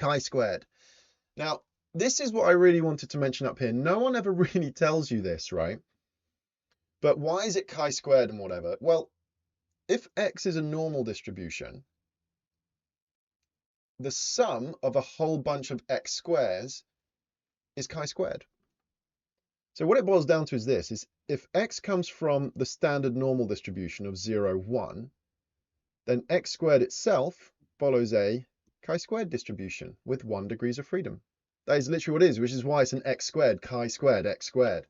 chi-squared. Now, this is what I really wanted to mention up here. No one ever really tells you this, right? But why is it chi-squared and whatever? Well, if x is a normal distribution, the sum of a whole bunch of x squares is chi-squared. So what it boils down to is this, is if x comes from the standard normal distribution of 0, 1, then x squared itself follows a chi-squared distribution with 1 degrees of freedom. That is literally what it is, which is why it's an x squared, chi-squared, x squared.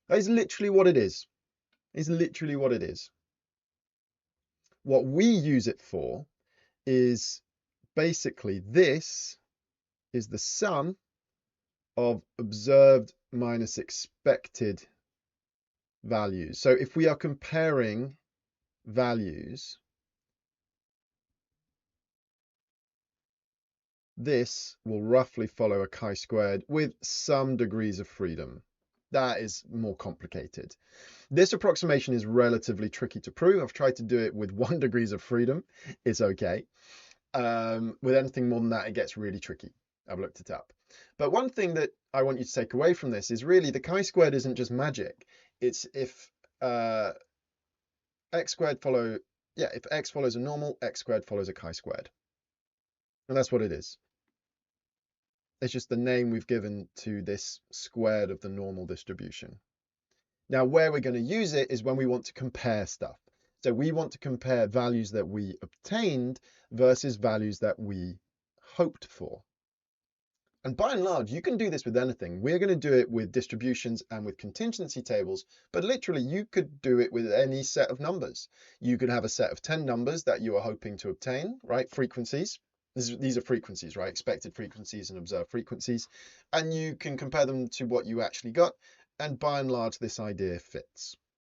That is literally what it is. It's literally what it is. What we use it for is basically this is the sum of observed minus expected values. So if we are comparing values, this will roughly follow a chi-squared with some degrees of freedom. That is more complicated. This approximation is relatively tricky to prove. I've tried to do it with 1 degrees of freedom. It's okay. With anything more than that, it gets really tricky. I've looked it up. But one thing that I want you to take away from this is really the chi-squared isn't just magic. It's if x squared if x follows a normal, x squared follows a chi-squared. And that's what it is. It's just the name we've given to this squared of the normal distribution. Now, where we're going to use it is when we want to compare stuff. So we want to compare values that we obtained versus values that we hoped for. And by and large, you can do this with anything. We're going to do it with distributions and with contingency tables, but literally you could do it with any set of numbers. You could have a set of 10 numbers that you are hoping to obtain, right? Frequencies. These are frequencies, right? Expected frequencies and observed frequencies. And you can compare them to what you actually got. And by and large, this idea fits.